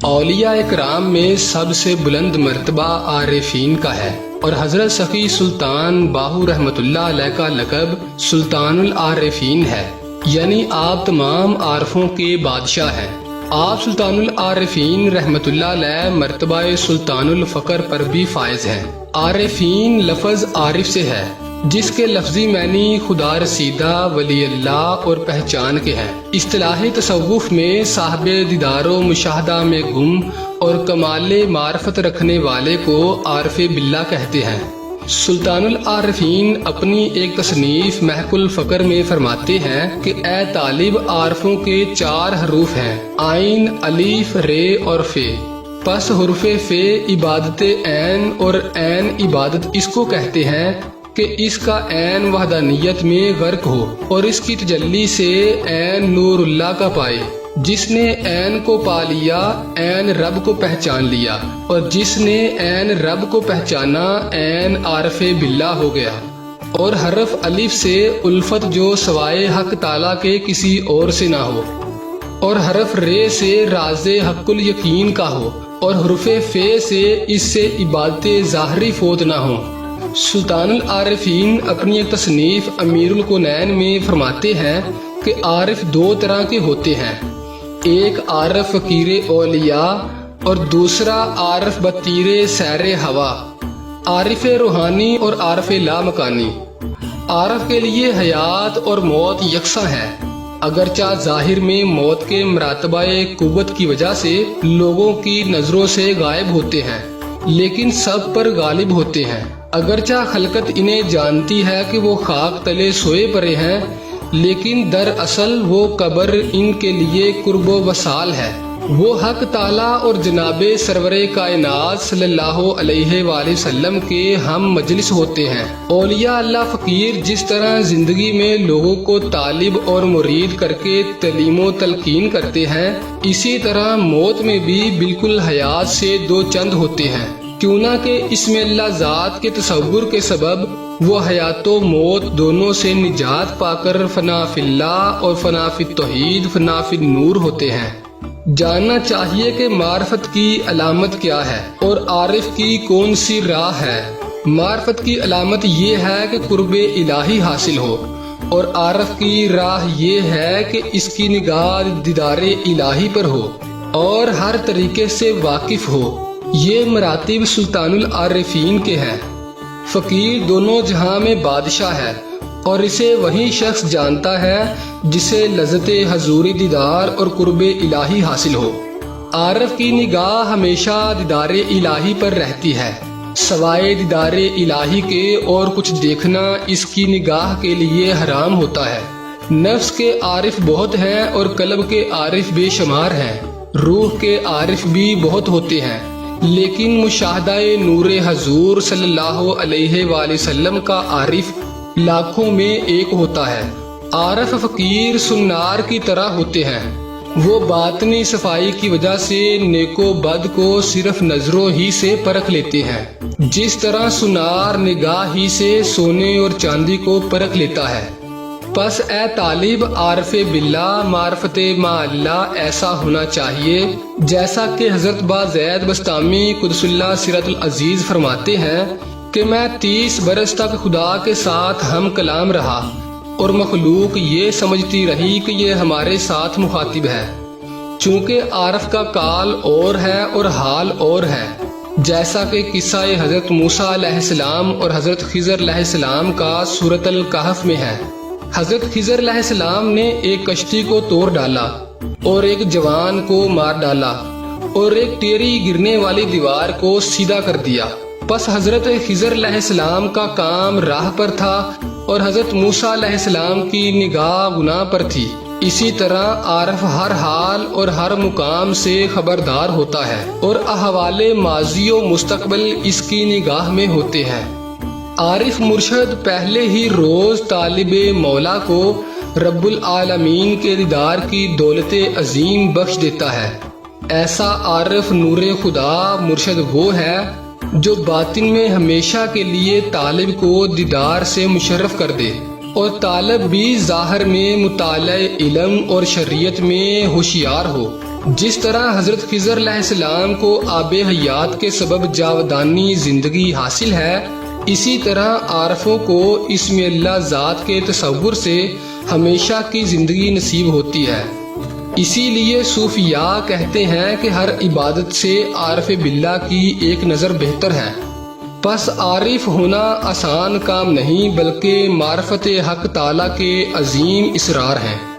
اولیاء اکرام میں سب سے بلند مرتبہ عارفین کا ہے، اور حضرت سخی سلطان باہو رحمۃ اللہ علیہ کا لقب سلطان العارفین ہے، یعنی آپ تمام عارفوں کے بادشاہ ہیں۔ آپ سلطان العارفین رحمۃ اللہ علیہ مرتبہ سلطان الفقر پر بھی فائز ہیں۔ عارفین لفظ عارف سے ہے، جس کے لفظی معنی خدا رسیدہ، ولی اللہ اور پہچان کے ہیں۔ اصطلاحی تصوف میں صاحب دیدار و مشاہدہ میں گم اور کمال معرفت رکھنے والے کو عارف باللہ کہتے ہیں۔ سلطان العارفین اپنی ایک تصنیف محق الفقر میں فرماتے ہیں کہ اے طالب، عارفوں کے 4 حروف ہیں، عین، الف، رے اور فے۔ پس حرف فے عبادت عین، اور عین عبادت اس کو کہتے ہیں کہ اس کا عین وحدانیت میں غرق ہو اور اس کی تجلی سے عین نور اللہ کا پائے۔ جس نے عین کو پا لیا، عین رب کو پہچان لیا، اور جس نے عین رب کو پہچانا، عین عارف باللہ ہو گیا۔ اور حرف الف سے الفت جو سوائے حق تعالیٰ کے کسی اور سے نہ ہو، اور حرف رے سے راز حق الیقین کا ہو، اور حرف فے سے اس سے عبادت ظاہری فوت نہ ہو۔ سلطان العارفین اپنی ایک تصنیف امیر الکونین میں فرماتے ہیں کہ عارف 2 طرح کے ہوتے ہیں، ایک عارف فقیر اولیاء اور دوسرا عارف بطیر سیر ہوا، عارف روحانی اور عارف لامکانی۔ عارف کے لیے حیات اور موت یکساں ہے، اگرچہ ظاہر میں موت کے مراتبہ قوت کی وجہ سے لوگوں کی نظروں سے غائب ہوتے ہیں، لیکن سب پر غالب ہوتے ہیں۔ اگرچہ خلقت انہیں جانتی ہے کہ وہ خاک تلے سوئے پڑے ہیں، لیکن دراصل وہ قبر ان کے لیے قرب و وصال ہے۔ وہ حق تعالیٰ اور جناب سرور کائنات صلی اللہ علیہ وآلہ وسلم کے ہم مجلس ہوتے ہیں۔ اولیاء اللہ فقیر جس طرح زندگی میں لوگوں کو طالب اور مرید کر کے تعلیم و تلقین کرتے ہیں، اسی طرح موت میں بھی بالکل حیات سے 2 چند ہوتے ہیں، کیوں نہ کہ اسم اللہ ذات کے تصور کے سبب وہ حیات و موت دونوں سے نجات پا کر فنا فی اللہ اور فنا فی التوحید، فنا فی النور ہوتے ہیں۔ جاننا چاہیے کہ معرفت کی علامت کیا ہے اور عارف کی کون سی راہ ہے۔ معرفت کی علامت یہ ہے کہ قرب الہی حاصل ہو، اور عارف کی راہ یہ ہے کہ اس کی نگاہ دیدار الہی پر ہو اور ہر طریقے سے واقف ہو۔ یہ مراتب سلطان العارفین کے ہیں۔ فقیر دونوں جہاں میں بادشاہ ہے، اور اسے وہی شخص جانتا ہے جسے لذت حضوری دیدار اور قرب الہی حاصل ہو۔ عارف کی نگاہ ہمیشہ دیدار الہی پر رہتی ہے، سوائے دیدار الہی کے اور کچھ دیکھنا اس کی نگاہ کے لیے حرام ہوتا ہے۔ نفس کے عارف بہت ہیں اور قلب کے عارف بے شمار ہیں، روح کے عارف بھی بہت ہوتے ہیں، لیکن مشاہدہ نور حضور صلی اللہ علیہ وآلہ وسلم کا عارف لاکھوں میں ایک ہوتا ہے۔ عارف فقیر سنار کی طرح ہوتے ہیں، وہ باطنی صفائی کی وجہ سے نیک و بد کو صرف نظروں ہی سے پرکھ لیتے ہیں، جس طرح سنار نگاہ ہی سے سونے اور چاندی کو پرکھ لیتا ہے۔ پس اے طالب، عارف باللہ معرفت مع اللہ ایسا ہونا چاہیے جیسا کہ حضرت بازید بسطامی قدس اللہ سرۃ العزیز فرماتے ہیں کہ میں 30 برس تک خدا کے ساتھ ہم کلام رہا، اور مخلوق یہ سمجھتی رہی کہ یہ ہمارے ساتھ مخاطب ہے، چونکہ عارف کا کال اور ہے اور حال اور ہے، جیسا کہ قصہ حضرت موسیٰ علیہ السلام اور حضرت خضر علیہ السلام کا سورۃ الکہف میں ہے۔ حضرت خضر علیہ السلام نے ایک کشتی کو توڑ ڈالا اور ایک جوان کو مار ڈالا اور ایک ٹیری گرنے والی دیوار کو سیدھا کر دیا۔ پس حضرت خضر علیہ السلام کا کام راہ پر تھا اور حضرت موسیٰ علیہ السلام کی نگاہ گناہ پر تھی۔ اسی طرح عارف ہر حال اور ہر مقام سے خبردار ہوتا ہے، اور احوال ماضی و مستقبل اس کی نگاہ میں ہوتے ہیں۔ عارف مرشد پہلے ہی روز طالب مولا کو رب العالمین کے دیدار کی دولت عظیم بخش دیتا ہے۔ ایسا عارف نور خدا مرشد وہ ہے جو باطن میں ہمیشہ کے لیے طالب کو دیدار سے مشرف کر دے، اور طالب بھی ظاہر میں مطالعہ علم اور شریعت میں ہوشیار ہو۔ جس طرح حضرت خضر علیہ السلام کو آب حیات کے سبب جاودانی زندگی حاصل ہے، اسی طرح عارفوں کو اسم اللہ ذات کے تصور سے ہمیشہ کی زندگی نصیب ہوتی ہے۔ اسی لیے صوفیاء کہتے ہیں کہ ہر عبادت سے عارف باللہ کی ایک نظر بہتر ہے۔ پس عارف ہونا آسان کام نہیں، بلکہ معرفت حق تعالیٰ کے عظیم اسرار ہیں۔